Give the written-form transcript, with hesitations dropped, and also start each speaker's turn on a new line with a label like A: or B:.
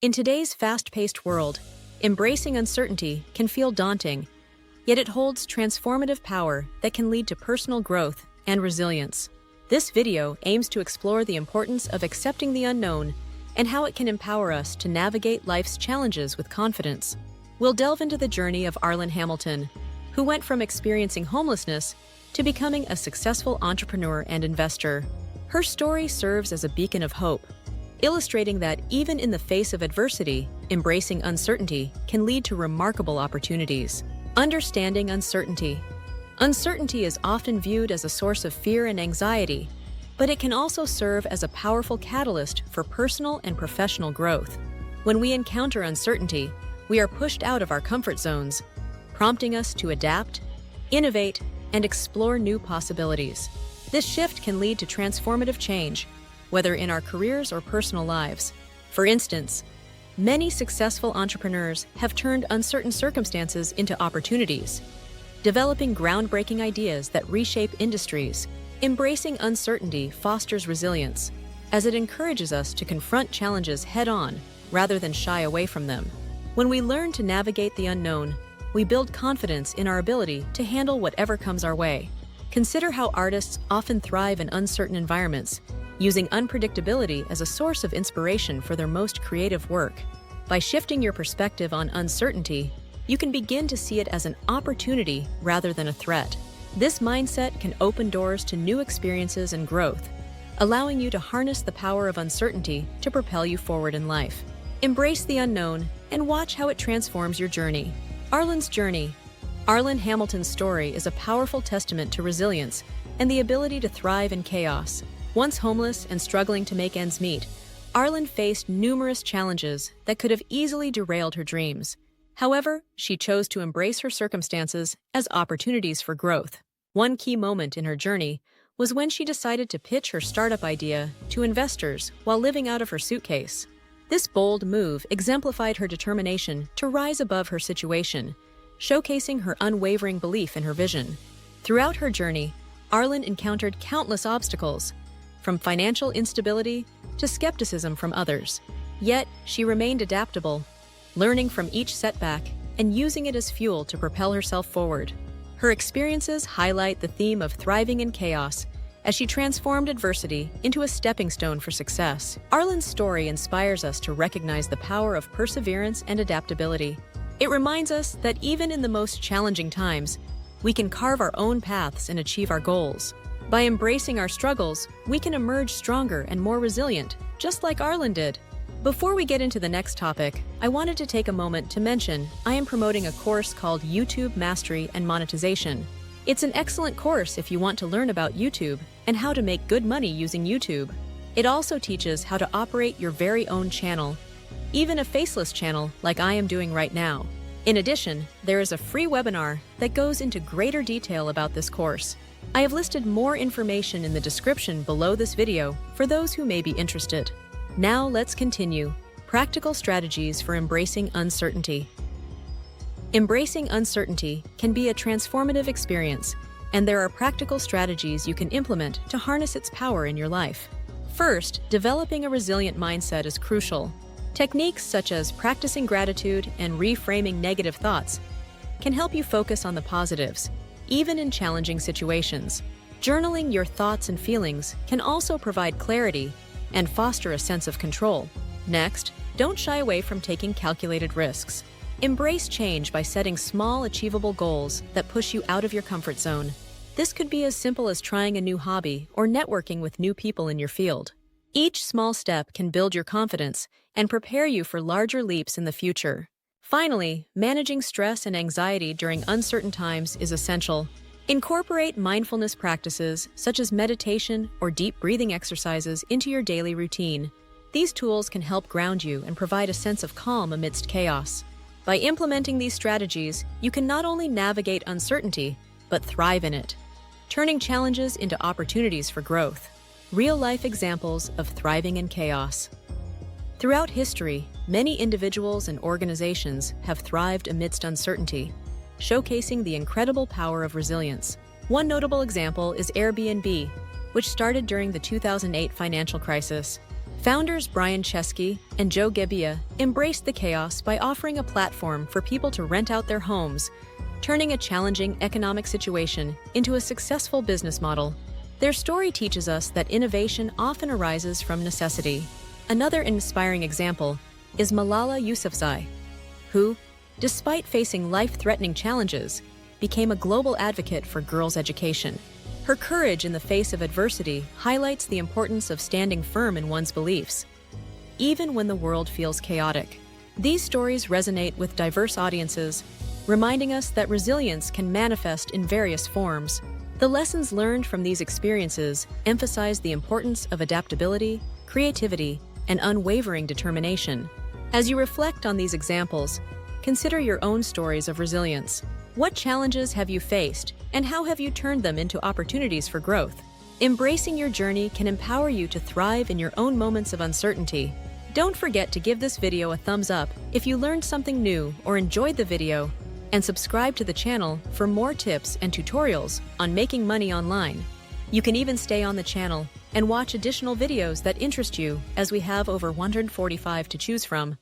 A: In today's fast-paced world, embracing uncertainty can feel daunting, yet it holds transformative power that can lead to personal growth and resilience. This video aims to explore the importance of accepting the unknown and how it can empower us to navigate life's challenges with confidence. We'll delve into the journey of Arland Hamilton, who went from experiencing homelessness to becoming a successful entrepreneur and investor. Her story serves as a beacon of hope, illustrating that even in the face of adversity, embracing uncertainty can lead to remarkable opportunities. Understanding uncertainty. Uncertainty is often viewed as a source of fear and anxiety, but it can also serve as a powerful catalyst for personal and professional growth. When we encounter uncertainty, we are pushed out of our comfort zones, prompting us to adapt, innovate, and explore new possibilities. This shift can lead to transformative change, whether in our careers or personal lives. For instance, many successful entrepreneurs have turned uncertain circumstances into opportunities, developing groundbreaking ideas that reshape industries. Embracing uncertainty fosters resilience, as it encourages us to confront challenges head-on rather than shy away from them. When we learn to navigate the unknown, we build confidence in our ability to handle whatever comes our way. Consider how artists often thrive in uncertain environments, using unpredictability as a source of inspiration for their most creative work. By shifting your perspective on uncertainty, you can begin to see it as an opportunity rather than a threat. This mindset can open doors to new experiences and growth, allowing you to harness the power of uncertainty to propel you forward in life. Embrace the unknown and watch how it transforms your journey. Arland's journey. Arland Hamilton's story is a powerful testament to resilience and the ability to thrive in chaos. Once homeless and struggling to make ends meet, Arland faced numerous challenges that could have easily derailed her dreams. However, she chose to embrace her circumstances as opportunities for growth. One key moment in her journey was when she decided to pitch her startup idea to investors while living out of her suitcase. This bold move exemplified her determination to rise above her situation, showcasing her unwavering belief in her vision. Throughout her journey, Arland encountered countless obstacles, from financial instability to skepticism from others. Yet, she remained adaptable, learning from each setback and using it as fuel to propel herself forward. Her experiences highlight the theme of thriving in chaos as she transformed adversity into a stepping stone for success. Arland's story inspires us to recognize the power of perseverance and adaptability. It reminds us that even in the most challenging times, we can carve our own paths and achieve our goals. By embracing our struggles, we can emerge stronger and more resilient, just like Arland did. Before we get into the next topic, I wanted to take a moment to mention I am promoting a course called YouTube Mastery and Monetization. It's an excellent course if you want to learn about YouTube and how to make good money using YouTube. It also teaches how to operate your very own channel, even a faceless channel like I am doing right now. In addition, there is a free webinar that goes into greater detail about this course. I have listed more information in the description below this video for those who may be interested. Now let's continue. Practical strategies for embracing uncertainty. Embracing uncertainty can be a transformative experience, and there are practical strategies you can implement to harness its power in your life. First, developing a resilient mindset is crucial. Techniques such as practicing gratitude and reframing negative thoughts can help you focus on the positives, even in challenging situations. Journaling your thoughts and feelings can also provide clarity and foster a sense of control. Next, don't shy away from taking calculated risks. Embrace change by setting small, achievable goals that push you out of your comfort zone. This could be as simple as trying a new hobby or networking with new people in your field. Each small step can build your confidence and prepare you for larger leaps in the future. Finally, managing stress and anxiety during uncertain times is essential. Incorporate mindfulness practices such as meditation or deep breathing exercises into your daily routine. These tools can help ground you and provide a sense of calm amidst chaos. By implementing these strategies, you can not only navigate uncertainty, but thrive in it, turning challenges into opportunities for growth. Real-life examples of thriving in chaos. Throughout history, many individuals and organizations have thrived amidst uncertainty, showcasing the incredible power of resilience. One notable example is Airbnb, which started during the 2008 financial crisis. Founders Brian Chesky and Joe Gebbia embraced the chaos by offering a platform for people to rent out their homes, turning a challenging economic situation into a successful business model. Their story teaches us that innovation often arises from necessity. Another inspiring example is Malala Yousafzai, who, despite facing life-threatening challenges, became a global advocate for girls' education. Her courage in the face of adversity highlights the importance of standing firm in one's beliefs, even when the world feels chaotic. These stories resonate with diverse audiences, reminding us that resilience can manifest in various forms. The lessons learned from these experiences emphasize the importance of adaptability, creativity, and unwavering determination. As you reflect on these examples, consider your own stories of resilience. What challenges have you faced, and how have you turned them into opportunities for growth? Embracing your journey can empower you to thrive in your own moments of uncertainty. Don't forget to give this video a thumbs up if you learned something new or enjoyed the video, and subscribe to the channel for more tips and tutorials on making money online. You can even stay on the channel and watch additional videos that interest you, as we have over 145 to choose from.